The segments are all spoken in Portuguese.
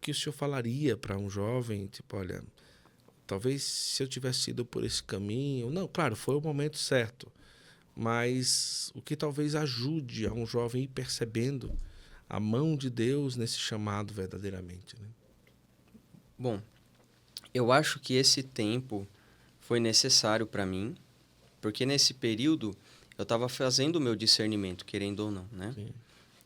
que o senhor falaria para um jovem, tipo, olha, talvez se eu tivesse ido por esse caminho... Não, claro, foi o momento certo, mas o que talvez ajude a um jovem ir percebendo a mão de Deus nesse chamado verdadeiramente, né? Bom, eu acho que esse tempo foi necessário para mim, porque nesse período eu estava fazendo o meu discernimento, querendo ou não, né? Sim.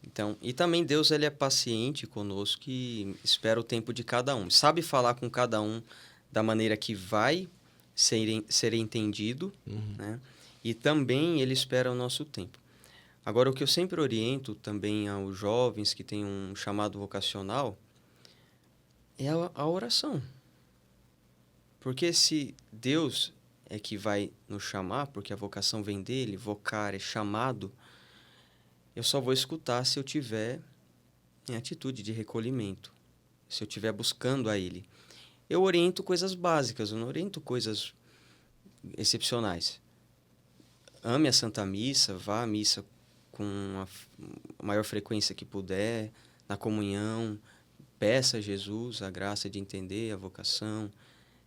Então, e também Deus, ele é paciente conosco e espera o tempo de cada um. Sabe falar com cada um da maneira que vai ser entendido, né? E também ele espera o nosso tempo. Agora, o que eu sempre oriento também aos jovens que têm um chamado vocacional é a oração. Porque se Deus é que vai nos chamar, porque a vocação vem dele, vocar é chamado, eu só vou escutar se eu tiver em atitude de recolhimento, se eu estiver buscando a ele. Eu oriento coisas básicas, eu não oriento coisas excepcionais. Ame a Santa Missa, vá à missa com a maior frequência que puder, na comunhão, peça a Jesus a graça de entender a vocação,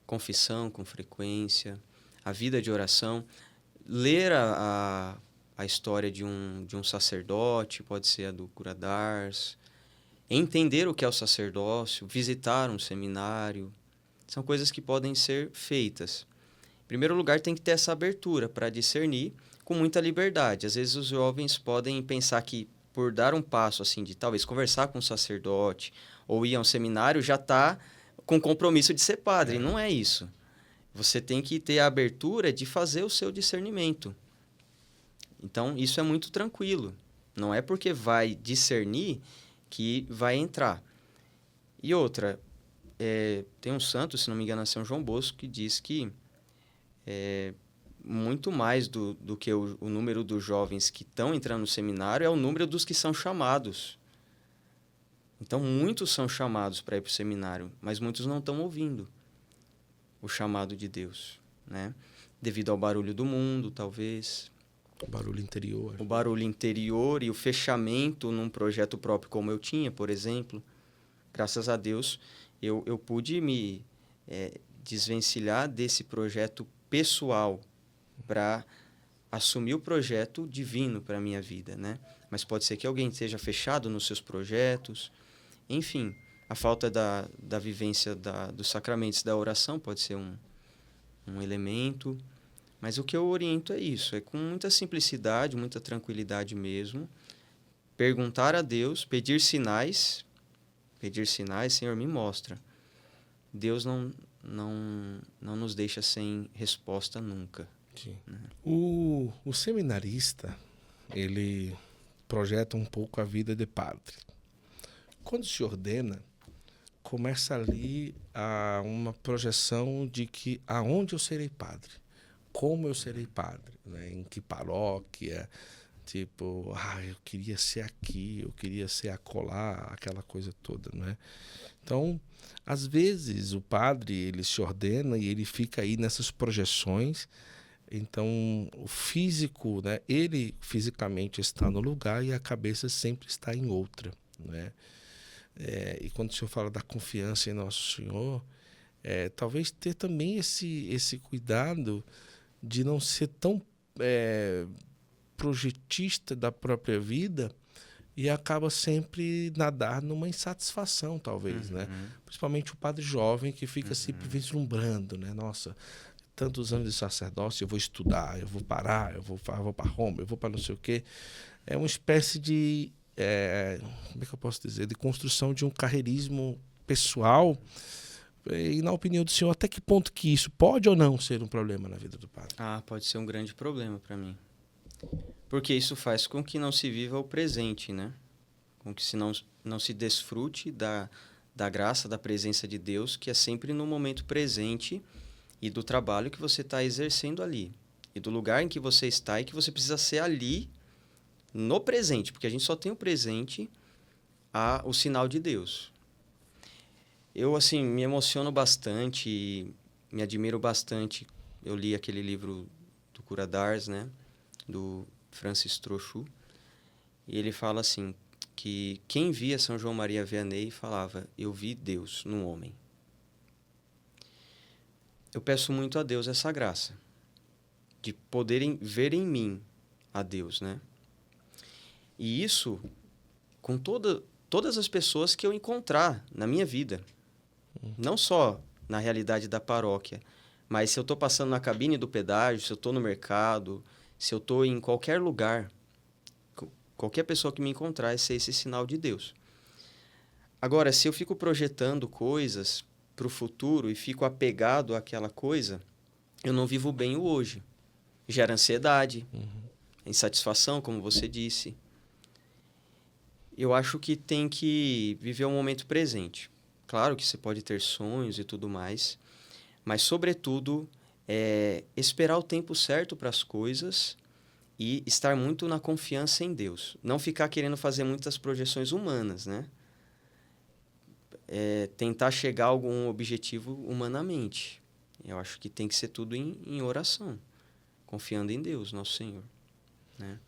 confissão com frequência, a vida de oração, ler a história de um sacerdote, pode ser a do cura d'Ars, entender o que é o sacerdócio, visitar um seminário, são coisas que podem ser feitas. Em primeiro lugar, tem que ter essa abertura para discernir com muita liberdade. Às vezes os jovens podem pensar que por dar um passo assim de talvez conversar com um sacerdote ou ir a um seminário já está com compromisso de ser padre. Não é isso. Você tem que ter a abertura de fazer o seu discernimento. Então, isso é muito tranquilo. Não é porque vai discernir que vai entrar. E outra, tem um santo, se não me engano, é São João Bosco, que diz que muito mais do que o número dos jovens que estão entrando no seminário é o número dos que são chamados. Então, muitos são chamados para ir para o seminário, mas muitos não estão ouvindo o chamado de Deus, né? Devido ao barulho do mundo, talvez. O barulho interior. O barulho interior e o fechamento num projeto próprio como eu tinha, por exemplo. Graças a Deus, eu pude me desvencilhar desse projeto pessoal para assumir o projeto divino para a minha vida, né? Mas pode ser que alguém esteja fechado nos seus projetos. Enfim, a falta da vivência dos sacramentos da oração pode ser um elemento. Mas o que eu oriento é isso, é com muita simplicidade, muita tranquilidade mesmo. Perguntar a Deus, pedir sinais, Senhor, me mostra. Deus não nos deixa sem resposta nunca. Sim. O seminarista, ele projeta um pouco a vida de padre. Quando se ordena, começa ali uma projeção de que aonde eu serei padre, como eu serei padre, né? Em que paróquia, tipo, eu queria ser aqui, eu queria ser acolá, aquela coisa toda, né? Então, às vezes o padre ele se ordena e ele fica aí nessas projeções. Então, o físico, né, ele fisicamente está no lugar e a cabeça sempre está em outra, né? E quando o senhor fala da confiança em Nosso Senhor, talvez ter também esse cuidado de não ser tão projetista da própria vida e acaba sempre nadar numa insatisfação, talvez, né? Principalmente o padre jovem que fica sempre vislumbrando, né? Nossa, tantos anos de sacerdócio, eu vou estudar, eu vou parar, eu vou para Roma, eu vou para não sei o quê. É uma espécie de, como é que eu posso dizer, de construção de um carreirismo pessoal. E na opinião do senhor, até que ponto que isso pode ou não ser um problema na vida do padre? Pode ser um grande problema para mim. Porque isso faz com que não se viva o presente, né? Com que não se desfrute da graça, da presença de Deus, que é sempre no momento presente e do trabalho que você está exercendo ali. E do lugar em que você está e que você precisa ser ali no presente. Porque a gente só tem o presente, o sinal de Deus. Eu, assim, me emociono bastante e me admiro bastante. Eu li aquele livro do cura d'Ars, né? Do Francis Trochu. E ele fala assim, que quem via São João Maria Vianney falava: eu vi Deus num homem. Eu peço muito a Deus essa graça, de poderem ver em mim a Deus, né? E isso com todas as pessoas que eu encontrar na minha vida. Não só na realidade da paróquia, mas se eu estou passando na cabine do pedágio, se eu estou no mercado, se eu estou em qualquer lugar, qualquer pessoa que me encontrar, esse é esse sinal de Deus. Agora, se eu fico projetando coisas para o futuro e fico apegado àquela coisa, eu não vivo bem o hoje. Gera ansiedade, insatisfação, como você disse. Eu acho que tem que viver o momento presente. Claro que você pode ter sonhos e tudo mais, mas, sobretudo, esperar o tempo certo para as coisas e estar muito na confiança em Deus. Não ficar querendo fazer muitas projeções humanas, né? Tentar chegar a algum objetivo humanamente. Eu acho que tem que ser tudo em oração, confiando em Deus, nosso Senhor, né?